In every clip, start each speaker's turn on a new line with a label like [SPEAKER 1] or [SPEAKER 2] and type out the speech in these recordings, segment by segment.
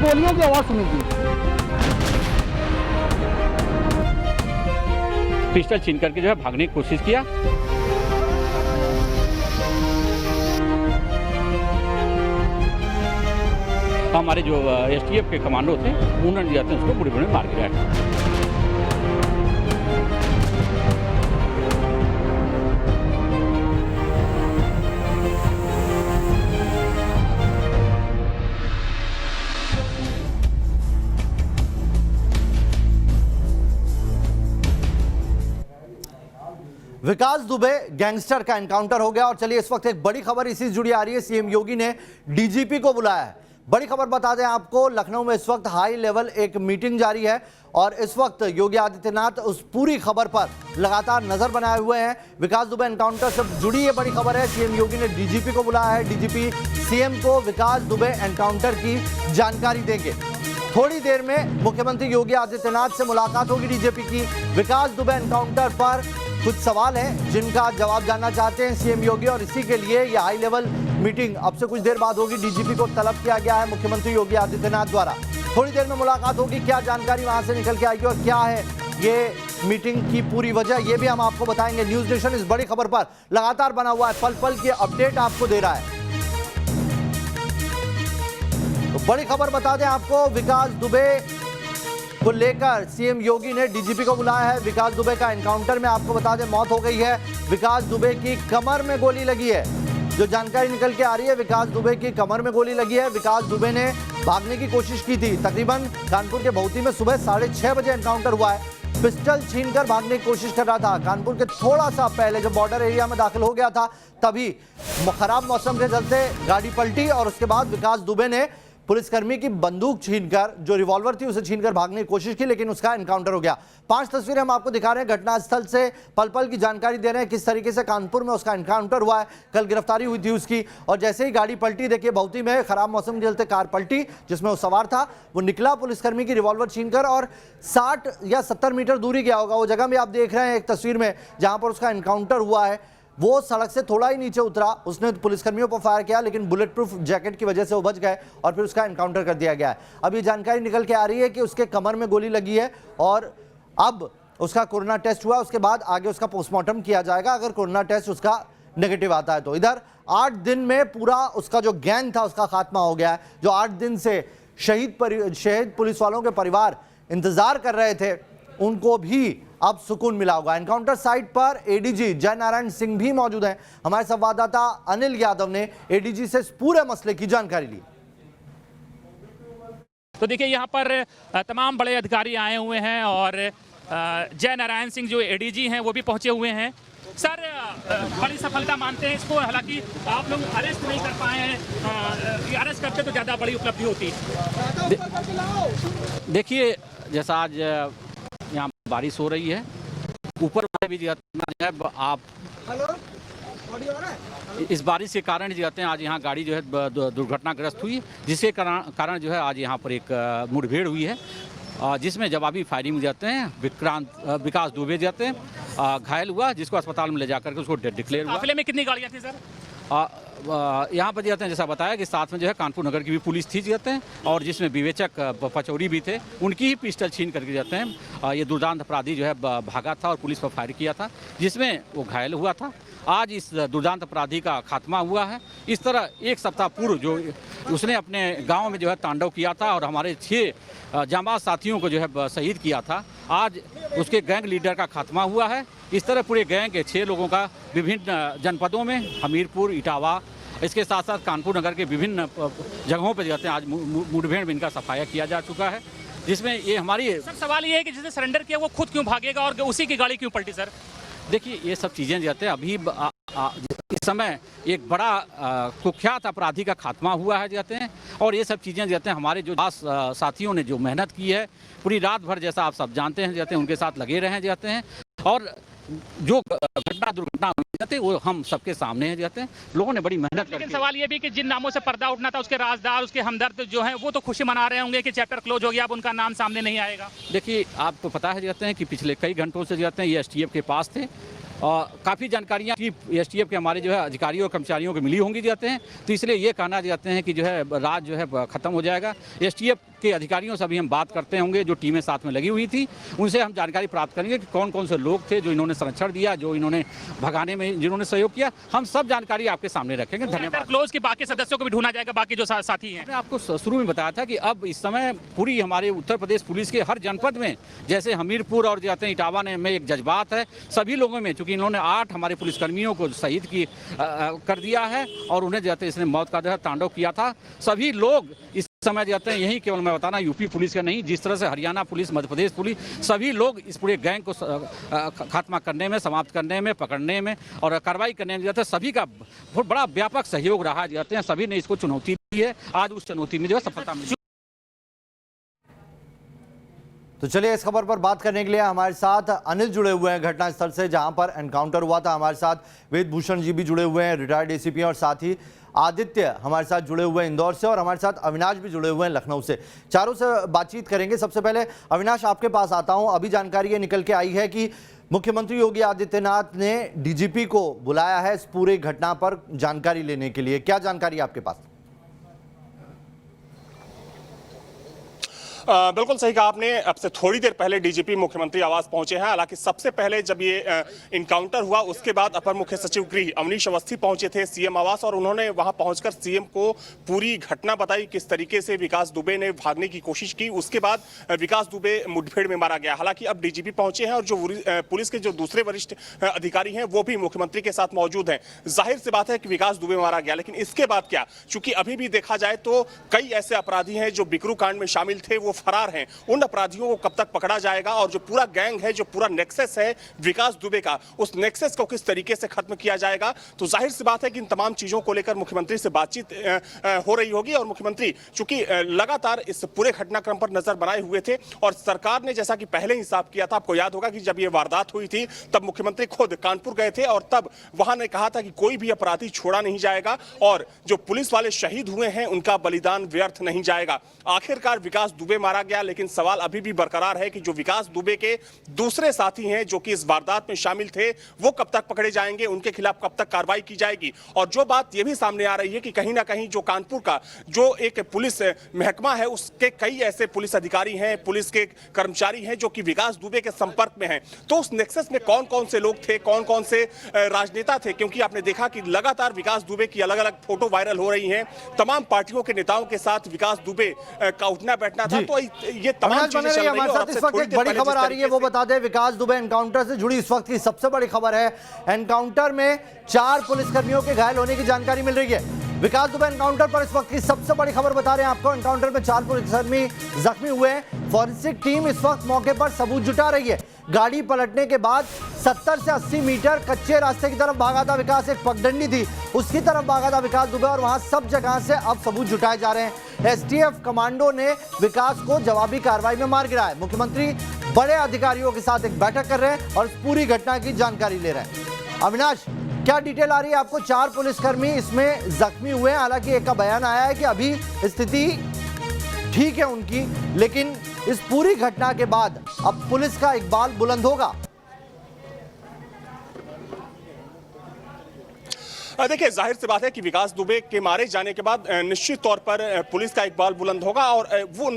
[SPEAKER 1] गोलियों की आवाज़ सुनी थी।
[SPEAKER 2] पिस्टल छीन करके जो है भागने की कोशिश किया। हमारे जो एसटीएफ के कमांडो थे उन्होंने जाते हैं उसको बुढ़े बुढ़े मार गिराया।
[SPEAKER 3] विकास दुबे गैंगस्टर का एनकाउंटर हो गया। और चलिए इस वक्त एक बड़ी खबर इसी से जुड़ी आ रही है। सीएम योगी ने डीजीपी को बुलाया है। बड़ी खबर बता दें आपको, लखनऊ में इस वक्त हाई लेवल एक मीटिंग जारी है और इस वक्त योगी आदित्यनाथ उस पूरी खबर पर लगातार नजर बनाए हुए हैं। विकास दुबे एनकाउंटर से जुड़ी ये बड़ी खबर है। सीएम योगी ने डीजीपी को बुलाया है। डीजीपी सीएम को विकास दुबे एनकाउंटर की जानकारी देंगे। थोड़ी देर में मुख्यमंत्री योगी आदित्यनाथ से मुलाकात होगी डीजीपी की। विकास दुबे एनकाउंटर पर कुछ सवाल हैं जिनका जवाब जानना चाहते हैं सीएम योगी और इसी के लिए यह हाई लेवल मीटिंग अब से कुछ देर बाद होगी। डीजीपी को तलब किया गया है मुख्यमंत्री योगी आदित्यनाथ द्वारा। थोड़ी देर में मुलाकात होगी। क्या जानकारी वहां से निकल के आएगी और क्या है ये मीटिंग की पूरी वजह, ये भी हम आपको बताएंगे। न्यूज नेशन इस बड़ी खबर पर लगातार बना हुआ है, पल पल की अपडेट आपको दे रहा है। तो बड़ी खबर बता दें आपको, विकास दुबे को लेकर सीएम योगी ने डीजीपी को बुलाया है। विकास दुबे का एनकाउंटर में आपको बता दें मौत हो गई है। विकास दुबे की कमर में गोली लगी है। जो जानकारी निकल के आ रही है, विकास दुबे की कमर में गोली लगी है। विकास दुबे ने भागने की कोशिश की थी। तकरीबन कानपुर के भौती में सुबह 6:30 बजे एनकाउंटर हुआ है। पिस्टल छीनकर भागने की कोशिश कर रहा था। कानपुर के थोड़ा सा पहले जब बॉर्डर एरिया में दाखिल हो गया था तभी खराब मौसम के चलते गाड़ी पलटी और उसके बाद विकास दुबे ने पुलिसकर्मी की बंदूक छीनकर, जो रिवॉल्वर थी उसे छीनकर भागने की कोशिश की, लेकिन उसका एनकाउंटर हो गया। 5 तस्वीरें हम आपको दिखा रहे हैं घटनास्थल से, पल पल की जानकारी दे रहे हैं किस तरीके से कानपुर में उसका एनकाउंटर हुआ है। कल गिरफ्तारी हुई थी उसकी और जैसे ही गाड़ी पलटी, देखिए भौती में खराब मौसम के चलते कार पलटी जिसमें वो सवार था, वो निकला पुलिसकर्मी की रिवॉल्वर छीनकर और 60 या 70 मीटर दूरी गया होगा। वो जगह भी आप देख रहे हैं एक तस्वीर में जहां पर उसका एनकाउंटर हुआ है, वो सड़क से थोड़ा ही नीचे उतरा, उसने पुलिसकर्मियों पर फायर किया लेकिन बुलेट प्रूफ जैकेट की वजह से वो बच गए और फिर उसका एनकाउंटर कर दिया गया है। अब ये जानकारी निकल के आ रही है कि उसके कमर में गोली लगी है और अब उसका कोरोना टेस्ट हुआ, उसके बाद आगे उसका पोस्टमार्टम किया जाएगा। अगर कोरोना टेस्ट उसका नेगेटिव आता है तो इधर 8 दिन में पूरा उसका जो गैंग था उसका खात्मा हो गया है। जो 8 दिन से शहीद पुलिस वालों के परिवार इंतजार कर रहे थे उनको भी अब सुकून मिला होगा। एनकाउंटर साइट पर एडीजी जय नारायण सिंह भी मौजूद हैं। हमारे संवाददाता अनिल यादव ने एडीजी से इस पूरे मसले की जानकारी ली।
[SPEAKER 4] तो देखिए यहाँ पर तमाम बड़े अधिकारी आए हुए हैं और जय नारायण सिंह जो एडीजी हैं वो भी पहुंचे हुए हैं। सर, बड़ी सफलता मानते हैं इसको, हालांकि आप लोग अरेस्ट नहीं कर पाए हैं, अरेस्ट करते तो ज़्यादा बड़ी उपलब्धि होती।
[SPEAKER 2] देखिए जैसा आज यहाँ बारिश हो रही है, ऊपर वाले भी जो है आप इस बारिश के कारण जो है आज यहाँ गाड़ी जो है दुर्घटनाग्रस्त हुई, जिसके कारण जो है आज यहाँ पर एक मुठभेड़ हुई है जिसमें जवाबी फायरिंग जाते हैं। विकास दुबे जाते हैं घायल हुआ, जिसको अस्पताल में ले जाकर के उसको डिक्लेयर हुआ।
[SPEAKER 4] काफिले में कितनी गाड़ियाँ थी सर?
[SPEAKER 2] यहाँ पर जाते हैं जैसा बताया कि साथ में जो है कानपुर नगर की भी पुलिस थी जाते हैं और जिसमें विवेचक पचौरी भी थे, उनकी ही पिस्टल छीन करके जाते हैं। ये दुर्दांत अपराधी जो है भागा था और पुलिस पर फायर किया था जिसमें वो घायल हुआ था। आज इस दुर्दांत अपराधी का खात्मा हुआ है। इस तरह एक सप्ताह पूर्व जो उसने अपने गांव में जो है तांडव किया था और हमारे 6 जांबाज साथियों को जो है शहीद किया था, आज उसके गैंग लीडर का खात्मा हुआ है। इस तरह पूरे गैंग के 6 लोगों का विभिन्न जनपदों में, हमीरपुर, इटावा, इसके साथ साथ कानपुर नगर के विभिन्न जगहों पर जाते हैं आज मुठभेड़ में इनका सफाया किया जा चुका है, जिसमें ये हमारी
[SPEAKER 4] सर सवाल ये है कि जिसने सरेंडर किया वो खुद क्यों भागेगा और उसी की गाड़ी क्यों पलटी? सर
[SPEAKER 2] देखिए ये सब चीज़ें जाते हैं अभी इस समय एक बड़ा कुख्यात अपराधी का खात्मा हुआ है जाते हैं और ये सब चीज़ें जाते हैं हमारे जो साथियों ने जो मेहनत की है पूरी रात भर, जैसा आप सब जानते हैं जाते हैं, उनके साथ लगे रहे जाते हैं और जो दुर्घटना हुई जाते हैं वो हम सबके सामने है जाते हैं। लोगों ने बड़ी मेहनत।
[SPEAKER 4] लेकिन सवाल ये भी कि जिन नामों से पर्दा उठना था, उसके राजदार, उसके हमदर्द जो हैं वो तो खुशी मना रहे होंगे कि चैप्टर क्लोज हो गया, अब उनका नाम सामने नहीं आएगा।
[SPEAKER 2] देखिए आपको पता है जाते हैं कि पिछले कई घंटों से जाते हैं ये एसटीएफ के पास थे और काफ़ी जानकारियाँ एसटीएफ के हमारे जो है अधिकारियों और कर्मचारियों को मिली होंगी जाते हैं, तो इसलिए ये कहना जाते हैं कि जो है राज जो है ख़त्म हो जाएगा। एसटीएफ के अधिकारियों से अभी हम बात करते होंगे, जो टीमें साथ में लगी हुई थी, उनसे हम जानकारी प्राप्त करेंगे कि कौन कौन से लोग थे जो इन्होंने संरक्षण दिया, जो इन्होंने भगाने में जिन्होंने सहयोग किया। हम सब जानकारी आपके सामने रखेंगे। धन्यवाद।
[SPEAKER 4] क्लोज के बाकी सदस्यों को भी ढूंढा जाएगा, बाकी जो साथी हैं।
[SPEAKER 2] मैंने आपको शुरू में बताया था कि अब इस समय पूरी हमारे उत्तर प्रदेश पुलिस के हर जनपद में, जैसे हमीरपुर और जाते हैं इटावा में एक जज्बात है सभी लोगों में, चूंकि इन्होंने 8 हमारे पुलिसकर्मियों को शहीद कर दिया है और उन्हें जाते इसने मौत का तांडव किया था। सभी लोग इस समय जाते हैं, यही केवल मैं बताना यूपी पुलिस का नहीं, जिस तरह से हरियाणा पुलिस, मध्य प्रदेश पुलिस, सभी लोग इस पूरे गैंग को खात्मा करने में, समाप्त करने में, पकड़ने में और कार्रवाई करने में जाते हैं, सभी का बहुत बड़ा व्यापक सहयोग रहा जाते हैं। सभी ने इसको चुनौती दी है, आज उस चुनौती में जो है सफलता मिली।
[SPEAKER 3] तो चलिए इस खबर पर बात करने के लिए हमारे साथ अनिल जुड़े हुए हैं घटनास्थल से, जहां पर एनकाउंटर हुआ था। हमारे साथ वेद भूषण जी भी जुड़े हुए हैं, रिटायर्ड एसीपी, और साथ ही आदित्य हमारे साथ जुड़े हुए हैं इंदौर से, और हमारे साथ अविनाश भी जुड़े हुए हैं लखनऊ से। चारों से बातचीत करेंगे। सबसे पहले अविनाश, आपके पास आता हूं। अभी जानकारी ये निकल के आई है कि मुख्यमंत्री योगी आदित्यनाथ ने डीजीपी को बुलाया है इस पूरी घटना पर जानकारी लेने के लिए। क्या जानकारी आपके पास?
[SPEAKER 1] बिल्कुल सही कहा आपने। अब से थोड़ी देर पहले डीजीपी मुख्यमंत्री आवास पहुंचे हैं। हालांकि सबसे पहले जब ये इनकाउंटर हुआ उसके बाद अपर मुख्य सचिव गृह अवनीश अवस्थी पहुंचे थे सीएम आवास, और उन्होंने वहां पहुंचकर सीएम को पूरी घटना बताई, किस तरीके से विकास दुबे ने भागने की कोशिश की, उसके बाद विकास दुबे मुठभेड़ में मारा गया। हालांकि अब डीजीपी पहुंचे हैं और जो पुलिस के जो दूसरे वरिष्ठ अधिकारी हैं वो भी मुख्यमंत्री के साथ मौजूद हैं। जाहिर सी बात है कि विकास दुबे मारा गया, लेकिन इसके बाद क्या? चूंकि अभी भी देखा जाए तो कई ऐसे अपराधी हैं जो बिकरू कांड में शामिल थे, वो फरार हैं। उन अपराधियों को कब तक पकड़ा जाएगा, और जो पूरा गैंग है, जो पूरा नेक्सस है विकास दुबे का, उस नेक्सस को किस तरीके से खत्म किया जाएगा? तो जाहिर सी बात है कि इन तमाम चीजों को लेकर मुख्यमंत्री से बातचीत हो रही होगी। और मुख्यमंत्री चूंकि लगातार इस पूरे घटनाक्रम पर नजर बनाए हुए थे, और सरकार ने जैसा कि पहले ही साफ किया था, आपको याद होगा कि जब यह वारदात हुई थी तब मुख्यमंत्री खुद कानपुर गए थे, और तब वहां ने कहा था कि कोई भी अपराधी छोड़ा नहीं जाएगा, और जो पुलिस वाले शहीद हुए हैं उनका बलिदान व्यर्थ नहीं जाएगा। आखिरकार विकास दुबे मारा गया, लेकिन सवाल अभी भी बरकरार है कि जो विकास दुबे के दूसरे साथी हैं जो कि इस वारदात में शामिल थे, वो कब तक पकड़े जाएंगे, उनके खिलाफ कब तक कार्रवाई की जाएगी। और जो बात यह भी सामने आ रही है कि कहीं ना कहीं जो कानपुर का जो एक पुलिस महकमा है, उसके कई ऐसे पुलिस अधिकारी हैं, पुलिस के कर्मचारी हैं जो कि विकास दुबे के संपर्क में हैं। तो उस नेक्सस में कौन कौन से लोग थे, कौन कौन से राजनेता थे? क्योंकि आपने देखा कि लगातार विकास दुबे की अलग अलग फोटो वायरल हो रही हैं, तमाम पार्टियों के नेताओं के साथ विकास दुबे का उठना बैठना था। तो ये तमाम चीजें चल रही
[SPEAKER 3] हमारे साथ इस वक्त एक बड़ी खबर आ रही है, वो बता दें। विकास दुबे एनकाउंटर से जुड़ी इस वक्त की सबसे बड़ी खबर है। एनकाउंटर में 4 पुलिसकर्मियों के घायल होने की जानकारी मिल रही है। विकास दुबे एनकाउंटर पर इस वक्त की सबसे बड़ी खबर बता रहे हैं आपको। एनकाउंटर में 4 पुलिसकर्मी जख्मी हुए हैं। फॉरेंसिक टीम इस वक्त मौके पर सबूत जुटा रही है। गाड़ी पलटने के बाद 70 से 80 मीटर कच्चे रास्ते की तरफ भागा था विकास, एक पगडंडी थी उसकी तरफ भागा था विकास दुबे, और वहां सब जगह से अब सबूत जुटाए जा रहे हैं। एसटीएफ कमांडो ने विकास को जवाबी कार्रवाई में मार गिराया। मुख्यमंत्री बड़े अधिकारियों के साथ एक बैठक कर रहे हैं और इस पूरी घटना की जानकारी ले रहे हैं। अविनाश, क्या डिटेल आ रही है आपको? 4 पुलिसकर्मी इसमें जख्मी हुए हैं। हालांकि एक का बयान आया है कि अभी स्थिति ठीक है उनकी, लेकिन इस पूरी घटना के बाद अब पुलिस का इकबाल बुलंद होगा।
[SPEAKER 1] देखिए, जाहिर सी बात है कि विकास दुबे के मारे जाने के बाद निश्चित तौर पर पुलिस का इकबाल बुलंद होगा, और वो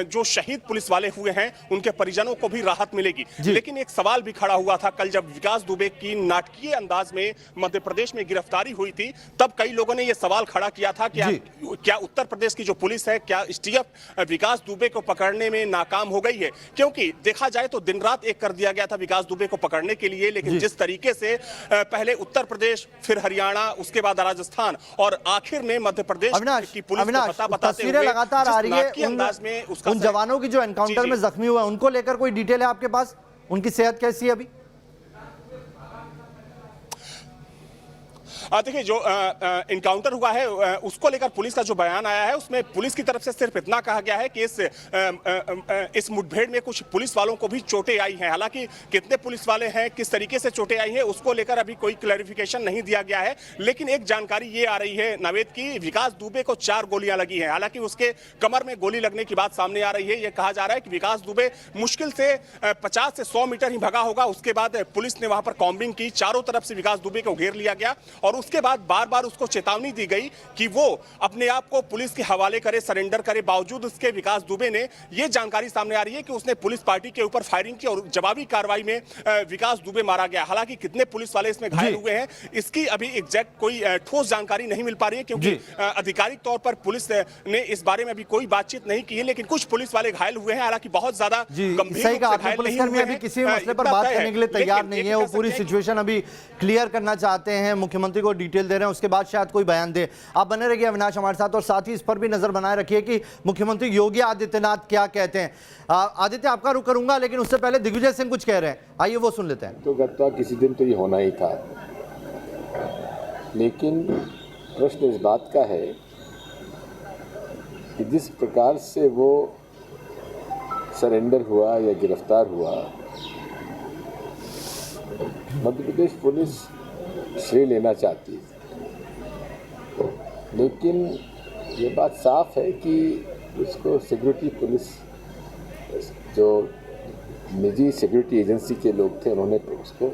[SPEAKER 1] जो शहीद पुलिस वाले हुए हैं उनके परिजनों को भी राहत मिलेगी। लेकिन एक सवाल भी खड़ा हुआ था कल जब विकास दुबे की नाटकीय अंदाज में मध्य प्रदेश में गिरफ्तारी हुई थी, तब कई लोगों ने यह सवाल खड़ा किया था कि क्या उत्तर प्रदेश की जो पुलिस है, क्या एसटीएफ विकास दुबे को पकड़ने में नाकाम हो गई है? क्योंकि देखा जाए तो दिन रात एक कर दिया गया था विकास दुबे को पकड़ने के लिए, लेकिन जिस तरीके से पहले उत्तर प्रदेश, फिर हरियाणा, उसके बाद राजस्थान और आखिर में मध्य प्रदेश की पुलिस को पता बताते हुए
[SPEAKER 3] लगातार आ रही है उन जवानों की जो एनकाउंटर में जख्मी हुए, उनको लेकर कोई डिटेल है आपके पास? उनकी सेहत कैसी है अभी?
[SPEAKER 1] देखिए, जो इनकाउंटर हुआ है उसको लेकर पुलिस का जो बयान आया है उसमें पुलिस की तरफ से सिर्फ इतना कहा गया है कि इस मुठभेड़ में कुछ पुलिस वालों को भी चोटें आई हैं। हालांकि कितने पुलिस वाले हैं, किस तरीके से चोटें आई हैं, उसको लेकर अभी कोई क्लैरिफिकेशन नहीं दिया गया है। लेकिन एक जानकारी ये आ रही है नावेद की, विकास दुबे को 4 गोलियां लगी हैं। हालांकि उसके कमर में गोली लगने की बात सामने आ रही है। यह कहा जा रहा है कि विकास दुबे मुश्किल से 50 से 100 मीटर ही भगा होगा। उसके बाद पुलिस ने वहां पर कॉम्बिंग की, चारों तरफ से विकास दुबे को घेर लिया गया, और उसके बाद बार बार उसको चेतावनी दी गई कि वो अपने आप को पुलिस के हवाले करे, सरेंडर करे। बावजूद उसके विकास दुबे ने ये जानकारी सामने आ रही है कि उसने पुलिस पार्टी के ऊपर फायरिंग की और जवाबी कार्रवाई में विकास दुबे मारा गया। हालांकि कितने पुलिस वाले इसमें घायल हुए हैं इसकी अभी एग्जैक्ट कोई ठोस जानकारी नहीं मिल पा रही है, क्योंकि आधिकारिक तौर पर पुलिस ने इस बारे में अभी कोई बातचीत नहीं की है। लेकिन कुछ पुलिस वाले घायल हुए हैं, हालांकि बहुत ज्यादा गंभीर
[SPEAKER 3] सही कहा
[SPEAKER 1] रूप से घायल नहीं
[SPEAKER 3] पुलिसकर्मी
[SPEAKER 1] हुए
[SPEAKER 3] अभी
[SPEAKER 1] हैं।
[SPEAKER 3] किसी मसले पर बात करने के लिए तैयार नहीं है। वो पूरी सिचुएशन अभी क्लियर करना चाहते हैं, मुख्यमंत्री को डिटेल दे रहे हैं, उसके बाद शायद कोई बयान दे। आप बने रहिए अविनाश हमारे साथ, और साथ ही इस पर भी नजर बनाए रखिए कि मुख्यमंत्री योगी आदित्यनाथ क्या कहते हैं। आदित्य, आपका रुख करूंगा, लेकिन उससे पहले दिग्विजय सिंह कुछ कह रहे हैं, आइए वो सुन लेते हैं।
[SPEAKER 5] तो गत्ता किसी दिन तो ये होना ही था, लेकिन प्रश्न इस बात का है कि जिस प्रकार से वो सरेंडर हुआ या गिरफ्तार हुआ, मध्य प्रदेश पुलिस श्रेय लेना चाहती है, लेकिन ये बात साफ है कि उसको सिक्योरिटी पुलिस, जो निजी सिक्योरिटी एजेंसी के लोग थे, उन्होंने उसको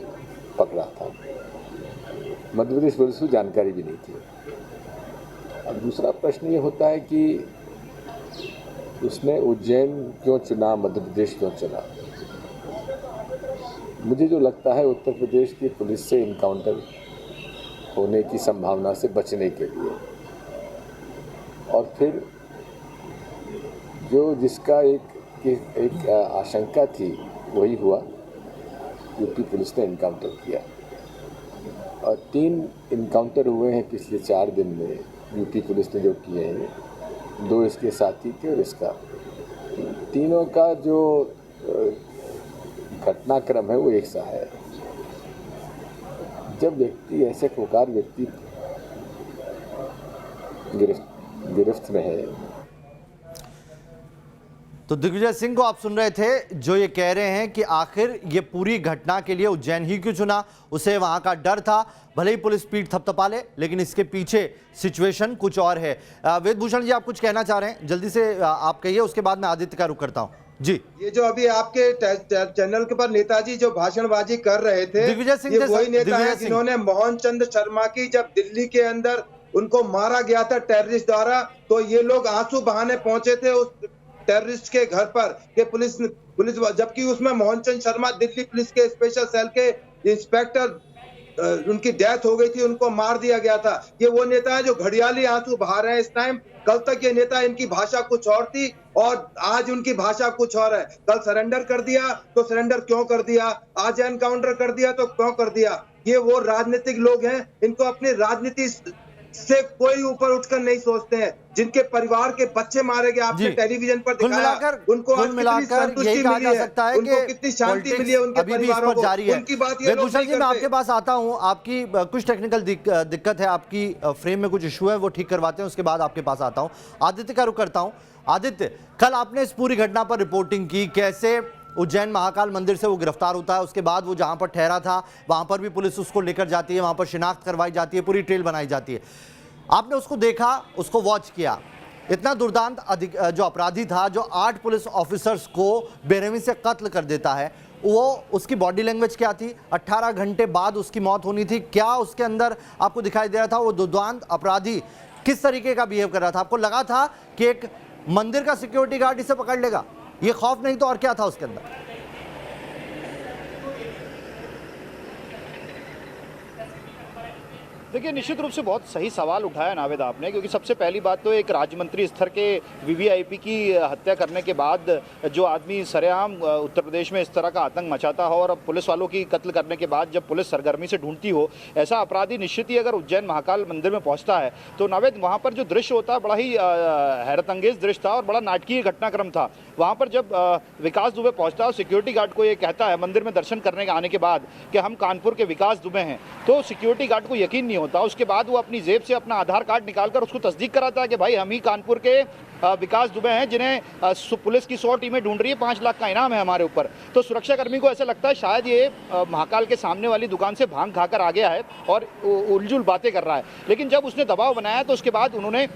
[SPEAKER 5] पकड़ा था। मध्य प्रदेश पुलिस को जानकारी भी नहीं थी। अब दूसरा प्रश्न ये होता है कि उसने उज्जैन क्यों चुना, मध्य प्रदेश क्यों चुना। मुझे जो लगता है उत्तर प्रदेश की पुलिस से इनकाउंटर होने की संभावना से बचने के लिए, और फिर जो जिसका एक आशंका थी वही हुआ। यूपी पुलिस ने इनकाउंटर किया और 3 इनकाउंटर हुए हैं पिछले 4 दिन में यूपी पुलिस ने जो किए हैं, 2 इसके साथी के और इसका। तीनों का जो घटनाक्रम है वो एक सा है। जब व्यक्ति ऐसे खुकार व्यक्ति गिरफ्त में है।
[SPEAKER 3] तो दिग्विजय सिंह को आप सुन रहे थे, जो ये कह रहे हैं कि आखिर ये पूरी घटना के लिए उज्जैन ही क्यों चुना। उसे वहां का डर था, भले ही पुलिस पीठ थपथपा ले, लेकिन इसके पीछे सिचुएशन कुछ और है। वेदभूषण जी, आप कुछ कहना चाह रहे हैं, जल्दी से आप कहिए, उसके बाद मैं आदित्य का रुख करता हूं जी।
[SPEAKER 6] ये जो अभी आपके चैनल के पर नेताजी जो भाषणबाजी कर रहे थे,
[SPEAKER 3] दिग्विजय सिंह,
[SPEAKER 6] ये वही नेता है जिन्होंने मोहन चंद शर्मा की, जब दिल्ली के अंदर उनको मारा गया था टेररिस्ट द्वारा, तो ये लोग आंसू बहाने पहुंचे थे उस टेररिस्ट के घर पर कि पुलिस, जबकि उसमें मोहन चंद शर्मा दिल्ली पुलिस के स्पेशल सेल के इंस्पेक्टर, उनकी डेथ हो गई थी, उनको मार दिया गया था। ये वो नेता है जो घड़ियाली आंसू बहा रहे हैं इस टाइम। कल तक ये नेता, इनकी भाषा कुछ और थी और आज उनकी भाषा कुछ और है। कल सरेंडर कर दिया तो सरेंडर क्यों कर दिया, आज एनकाउंटर कर दिया तो क्यों कर दिया। ये वो राजनीतिक लोग हैं, इनको अपनी राजनीति से कोई ऊपर उठकर नहीं सोचते हैं। जिनके परिवार के बच्चे मारे गए, आपने टेलीविजन पर दिखाया, उनको
[SPEAKER 3] कुल मिलाकर यही कहा जा सकता है कि
[SPEAKER 6] कितनी शांति मिली है उनके परिवारों को। उनकी बात ये लोग नहीं
[SPEAKER 3] करते। मैं आपके पास आता हूं, आपकी कुछ टेक्निकल दिक्कत है, आपकी फ्रेम में कुछ इशू है, वो ठीक करवाते हैं, उसके बाद आपके पास आता हूं। आदित्य का रुख करता हूं। आदित्य, कल आपने इस पूरी घटना पर रिपोर्टिंग की, कैसे उज्जैन महाकाल मंदिर से वो गिरफ्तार होता है, उसके बाद वो जहां पर ठहरा था वहां पर भी पुलिस उसको लेकर जाती है, वहां पर शिनाख्त करवाई जाती है, पूरी ट्रेल बनाई जाती है। आपने उसको देखा, उसको वॉच किया। इतना दुर्दांत जो अपराधी था, जो 8 पुलिस ऑफिसर्स को बेरहमी से कत्ल कर देता है, वो उसकी बॉडी लैंग्वेज क्या थी, 18 घंटे बाद उसकी मौत होनी थी, क्या उसके अंदर आपको दिखाई दे रहा था? वो दुर्दांत अपराधी किस तरीके का बिहेव कर रहा था? आपको लगा था कि एक मंदिर का सिक्योरिटी गार्ड इसे पकड़ लेगा? ये खौफ नहीं तो और क्या था उसके अंदर?
[SPEAKER 7] देखिए, निश्चित रूप से बहुत सही सवाल उठाया नावेद आपने, क्योंकि सबसे पहली बात तो एक राज्य मंत्री स्तर के वीवीआईपी की हत्या करने के बाद जो आदमी सरेआम उत्तर प्रदेश में इस तरह का आतंक मचाता हो और अब पुलिस वालों की कत्ल करने के बाद जब पुलिस सरगर्मी से ढूंढती हो, ऐसा अपराधी निश्चित ही अगर उज्जैन महाकाल मंदिर में पहुंचता है तो नावेद वहां पर जो दृश्य होता है बड़ा ही हैरत अंगेज दृश्य था और बड़ा नाटकीय घटनाक्रम था। वहां पर जब विकास दुबे पहुंचता है और सिक्योरिटी गार्ड को ये कहता है मंदिर में दर्शन करने के आने के बाद कि हम कानपुर के विकास दुबे हैं, तो सिक्योरिटी गार्ड को यकीन नहीं होता। उसके बाद वो अपनी जेब से अपना आधार कार्ड निकालकर उसको तस्दीक कराता है कि भाई हम ही कानपुर के विकास दुबे हैं जिन्हें पुलिस की 100 टीमें ढूंढ रही है, 5 लाख का इनाम है हमारे ऊपर। तो सुरक्षाकर्मी को ऐसा लगता है शायद ये महाकाल के सामने वाली दुकान से भांग खाकर आ गया है और उलझुल बातें कर रहा है। लेकिन जब उसने दबाव बनाया तो उसके बाद उन्होंने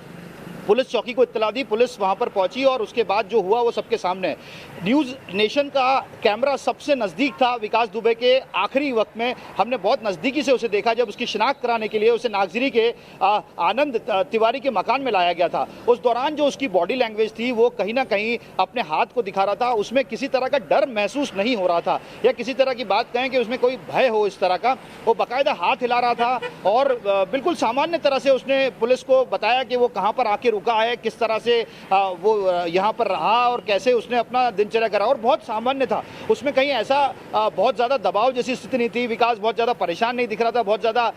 [SPEAKER 7] पुलिस चौकी को इत्तला दी, पुलिस वहां पर पहुंची और उसके बाद जो हुआ वो सबके सामने है। न्यूज़ नेशन का कैमरा सबसे नज़दीक था विकास दुबे के। आखिरी वक्त में हमने बहुत नज़दीकी से उसे देखा जब उसकी शिनाख्त कराने के लिए उसे नागजरी के आनंद तिवारी के मकान में लाया गया था। उस दौरान जो उसकी बॉडी लैंग्वेज थी वो कहीं ना कहीं अपने हाथ को दिखा रहा था, उसमें किसी तरह का डर महसूस नहीं हो रहा था या किसी तरह की बात कहें कि उसमें कोई भय हो इस तरह का। वो बाकायदा हाथ हिला रहा था और बिल्कुल सामान्य तरह से उसने पुलिस को बताया कि वो कहाँ पर आके रुका है, किस तरह से वो यहाँ पर रहा और कैसे उसने अपना दिनचर्या करा, और बहुत सामान्य था। उसमें कहीं ऐसा बहुत ज़्यादा दबाव जैसी स्थिति नहीं थी। विकास बहुत ज़्यादा परेशान नहीं दिख रहा था, बहुत ज़्यादा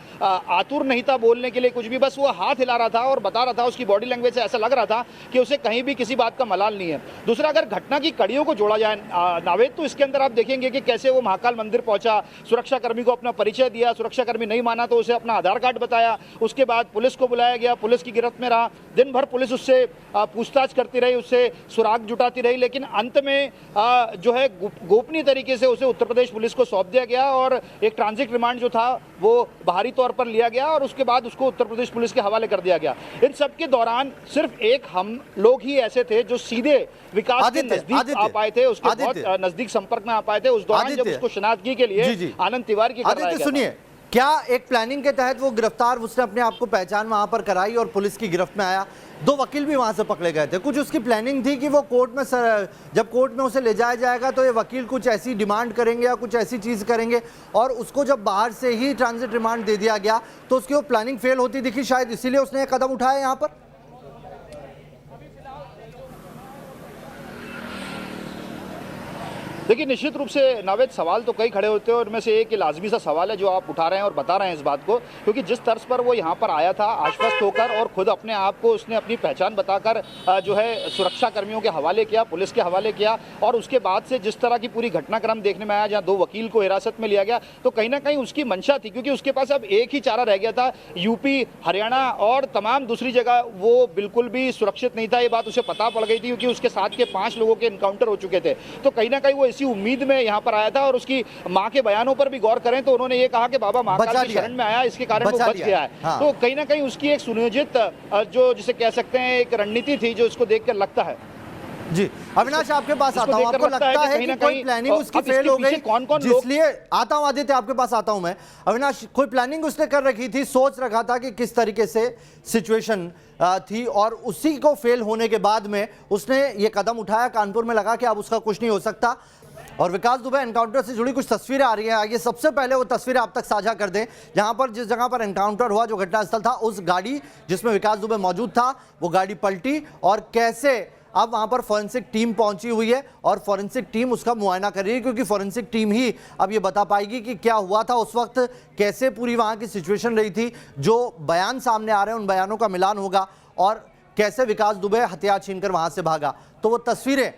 [SPEAKER 7] आतुर नहीं था बोलने के लिए कुछ भी, बस वो हाथ हिला रहा था और बता रहा था। उसकी बॉडी लैंग्वेज से ऐसा लग रहा था कि उसे कहीं भी किसी बात का मलाल नहीं है। दूसरा, अगर घटना की कड़ियों को जोड़ा जाए नावेद, तो इसके अंदर आप देखेंगे कि कैसे वो महाकाल मंदिर पहुंचा, सुरक्षा कर्मी को अपना परिचय दिया, सुरक्षा कर्मी नहीं माना तो उसे अपना आधार कार्ड बताया, उसके बाद पुलिस को बुलाया गया, पुलिस की गिरफ्त में रहा। दिन भर पुलिस उससे पूछताछ करती रही, उससे सुराग जुटाती रही, लेकिन अंत में जो है गोपनीय तरीके से उसे उत्तर प्रदेश पुलिस को सौंप दिया गया और एक ट्रांजिट रिमांड जो था वो बाहरी तौर पर लिया गया और उसके बाद उसको उत्तर प्रदेश पुलिस के हवाले कर दिया गया। इन सब के दौरान सिर्फ एक हम लोग ही ऐसे थे जो सीधे विकास के नजदीक आ पाए थे, उसके बहुत नजदीक संपर्क में आ पाए थे उस दौरान जब उसको शनाख्तगी के लिए आनंद तिवारी की कराया गया।
[SPEAKER 3] सुनिए, क्या एक प्लानिंग के तहत वो गिरफ्तार, उसने अपने आप को पहचान वहां पर कराई और पुलिस की गिरफ्त में आया, 2 वकील भी वहां से पकड़े गए थे। कुछ उसकी प्लानिंग थी कि वो कोर्ट में जब कोर्ट में उसे ले जाया जाएगा तो ये वकील कुछ ऐसी डिमांड करेंगे या कुछ ऐसी चीज करेंगे, और उसको जब बाहर से ही ट्रांजिट रिमांड दे दिया गया तो उसकी वो प्लानिंग फेल होती दिखी, शायद इसीलिए उसने एक कदम उठाया यहाँ पर।
[SPEAKER 7] देखिए, निश्चित रूप से नावेद सवाल तो कई खड़े होते हैं और उनमें से एक लाजमी सा सवाल है जो आप उठा रहे हैं और बता रहे हैं इस बात को, क्योंकि जिस तर्ज पर वो यहाँ पर आया था आश्वस्त होकर और खुद अपने आप को उसने अपनी पहचान बताकर जो है सुरक्षा कर्मियों के हवाले किया, पुलिस के हवाले किया, और उसके बाद से जिस तरह की पूरी घटनाक्रम देखने में आया जहाँ 2 वकील को हिरासत में लिया गया, तो कहीं ना कहीं उसकी मंशा थी, क्योंकि उसके पास अब एक ही चारा रह गया था। यूपी, हरियाणा और तमाम दूसरी जगह वो बिल्कुल भी सुरक्षित नहीं था, ये बात उसे पता पड़ गई थी, क्योंकि उसके साथ के 5 लोगों के इनकाउंटर हो चुके थे। तो कहीं ना कहीं वो इसी उम्मीद में यहाँ पर आया था, और उसकी माँ के बयानों पर भी गौर करें तो उन्होंने ये कहा कि बाबा महाकाल की शरण में आया, इसके कारण वो बच गया है।
[SPEAKER 3] हाँ।
[SPEAKER 7] तो कहीं ना कहीं उसकी एक सुनियोजित जो जिसे कह सकते हैं एक रणनीति थी जो इसको देखकर लगता है।
[SPEAKER 3] जी अविनाश, आपके पास आता हूं, आपको लगता है कि कोई प्लानिंग उसकी फेल हो गई, इसलिए आता हूं आदित्य, आपके पास आता हूं मैं। अविनाश, कोई प्लानिंग उसने कर रखी थी, सोच रखा था कि किस तरीके से सिचुएशन थी, और उसी को फेल होने के बाद में उसने ये कदम उठाया, कानपुर में लगा कि अब उसका कुछ नहीं हो सकता। और विकास दुबे एनकाउंटर से जुड़ी कुछ तस्वीरें आ रही हैं, आइए सबसे पहले वो तस्वीरें आप तक साझा कर दें, जहां पर जिस जगह पर एनकाउंटर हुआ, जो घटनास्थल था, उस गाड़ी जिसमें विकास दुबे मौजूद था वो गाड़ी पलटी, और कैसे अब वहां पर फॉरेंसिक टीम पहुंची हुई है और फॉरेंसिक टीम उसका मुआयना कर रही है, क्योंकि फॉरेंसिक टीम ही अब ये बता पाएगी कि क्या हुआ था उस वक्त, कैसे पूरी वहां की सिचुएशन रही थी। जो बयान सामने आ रहे हैं उन बयानों का मिलान होगा और कैसे विकास दुबे हथियार छीनकर वहां से भागा। तो वो तस्वीरें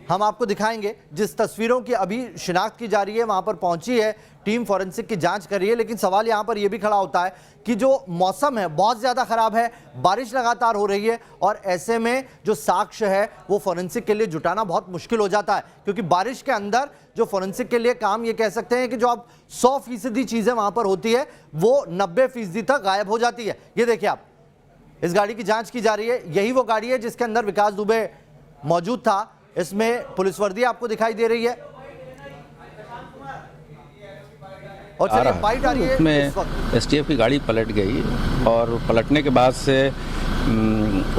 [SPEAKER 3] हम आपको दिखाएंगे, जिस तस्वीरों की अभी शिनाख्त की जा रही है, वहां पर पहुंची है टीम, फॉरेंसिक की जांच कर रही है। लेकिन सवाल यहां पर यह भी खड़ा होता है कि जो मौसम है बहुत ज़्यादा ख़राब है, बारिश लगातार हो रही है, और ऐसे में जो साक्ष्य है वो फॉरेंसिक के लिए जुटाना बहुत मुश्किल हो जाता है, क्योंकि बारिश के अंदर जो फॉरेंसिक के लिए काम, ये कह सकते हैं कि जो अब 100% चीज़ें वहां पर होती है वो 90% तक गायब हो जाती है। ये देखिए आप, इस गाड़ी की जाँच की जा रही है, यही वो गाड़ी है जिसके अंदर विकास दुबे मौजूद था। इसमें पुलिस वर्दी आपको दिखाई दे रही है, और चलिए बाइट आ रही है।
[SPEAKER 8] उसमें एसटीएफ की गाड़ी पलट गई, और पलटने के बाद से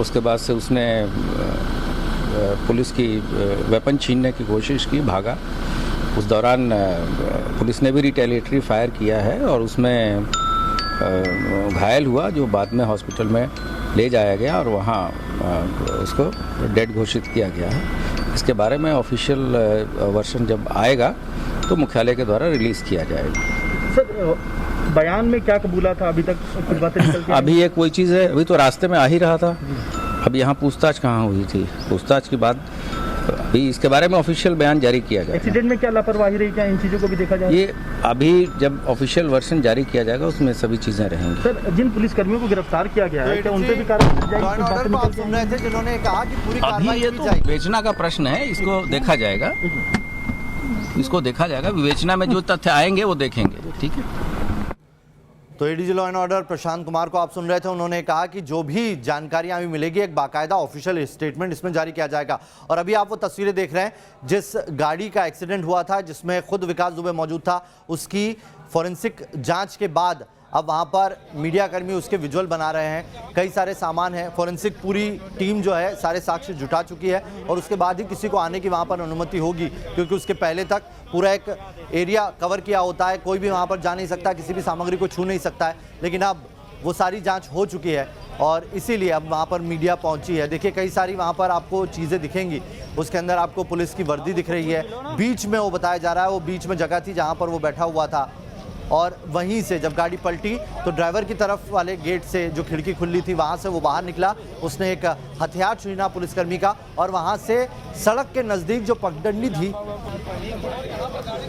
[SPEAKER 8] उसके बाद से उसने पुलिस की वेपन छीनने की कोशिश की, भागा। उस दौरान पुलिस ने भी रिटेलिएटरी फायर किया है और उसमें घायल हुआ, जो बाद में हॉस्पिटल में ले जाया गया और वहाँ उसको डेड घोषित किया गया है। इसके बारे में ऑफिशियल वर्जन जब आएगा तो मुख्यालय के द्वारा रिलीज़ किया जाएगा।
[SPEAKER 9] सर, बयान में क्या कबूला था अभी तक, कुछ बातें निकल के?
[SPEAKER 8] अभी ये कोई चीज़ है, अभी तो रास्ते में आ ही रहा था, अब यहाँ पूछताछ कहाँ हुई थी, पूछताछ के बाद अभी इसके बारे में ऑफिशियल बयान जारी किया जाएगा।
[SPEAKER 9] एक्सीडेंट में क्या लापरवाही रही, क्या इन चीज़ों को भी देखा जाए?
[SPEAKER 8] ये अभी जब ऑफिशियल वर्जन जारी किया जाएगा उसमें सभी चीज़ें रहेंगी।
[SPEAKER 9] सर, जिन पुलिसकर्मियों को गिरफ्तार किया गया है, क्या उन पे भी कार्रवाई की जाएगी?
[SPEAKER 3] सुन रहे थे जिन्होंने कहा कि पूरी
[SPEAKER 8] अभी ये तो विवेचना का प्रश्न है, इसको देखा जाएगा, इसको देखा जाएगा, विवेचना में जो तथ्य आएंगे वो देखेंगे। ठीक है।
[SPEAKER 3] तो ADG law and order Prashant Kumar को आप सुन रहे थे। उन्होंने कहा कि जो भी जानकारियां अभी मिलेगी एक बाकायदा ऑफिशियल स्टेटमेंट इसमें जारी किया जाएगा। और अभी आप वो तस्वीरें देख रहे हैं जिस गाड़ी का एक्सीडेंट हुआ था, जिसमें खुद विकास दुबे मौजूद था, उसकी फॉरेंसिक जांच के बाद अब वहाँ पर मीडियाकर्मी उसके विजुअल बना रहे हैं। कई सारे सामान हैं, फॉरेंसिक पूरी टीम जो है सारे साक्ष्य जुटा चुकी है और उसके बाद ही किसी को आने की वहाँ पर अनुमति होगी, क्योंकि उसके पहले तक पूरा एक एरिया कवर किया होता है, कोई भी वहाँ पर जा नहीं सकता, किसी भी सामग्री को छू नहीं सकता है। लेकिन अब वो सारी जांच हो चुकी है और इसीलिए अब वहाँ पर मीडिया पहुँची है। देखिए कई सारी वहाँ पर आपको चीज़ें दिखेंगी, उसके अंदर आपको पुलिस की वर्दी दिख रही है। बीच में वो बताया जा रहा है, वो बीच में जगह थी जहाँ पर वो बैठा हुआ था और वहीं से जब गाड़ी पलटी तो ड्राइवर की तरफ वाले गेट से जो खिड़की खुली थी वहाँ से वो बाहर निकला। उसने एक हथियार छीना पुलिसकर्मी का और वहाँ से सड़क के नज़दीक जो पगडंडी थी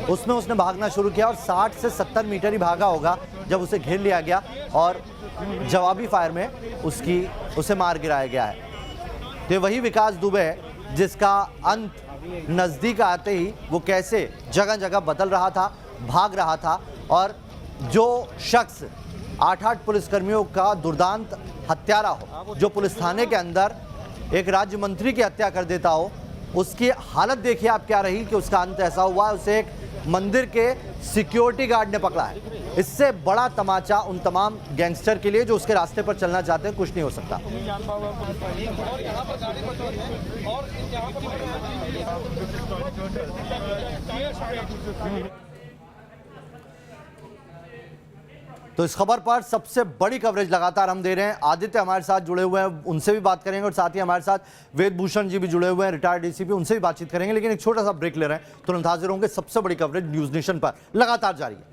[SPEAKER 3] उसमें उसने भागना शुरू किया और 60 से 70 मीटर ही भागा होगा जब उसे घेर लिया गया और जवाबी फायर में उसे मार गिराया गया है। तो वही विकास दुबे है जिसका अंत नज़दीक आते ही वो कैसे जगह जगह बदल रहा था, भाग रहा था और जो शख्स 8-8 पुलिसकर्मियों का दुर्दांत हत्यारा हो, जो पुलिस थाने के अंदर एक राज्य मंत्री की हत्या कर देता हो, उसकी हालत देखिए आप क्या रही कि उसका अंत ऐसा हुआ। उसे एक मंदिर के सिक्योरिटी गार्ड ने पकड़ा है। इससे बड़ा तमाचा उन तमाम गैंगस्टर के लिए जो उसके रास्ते पर चलना चाहते हैं, कुछ नहीं हो सकता। तो इस खबर पर सबसे बड़ी कवरेज लगातार हम दे रहे हैं। आदित्य हमारे साथ जुड़े हुए हैं, उनसे भी बात करेंगे और साथ ही हमारे साथ वेद भूषण जी भी जुड़े हुए हैं, रिटायर्ड डीसीपी, उनसे भी बातचीत करेंगे। लेकिन एक छोटा सा ब्रेक ले रहे हैं, तुरंत हाजिर होंगे। सबसे बड़ी कवरेज न्यूज़ नेशन पर लगातार जारी है।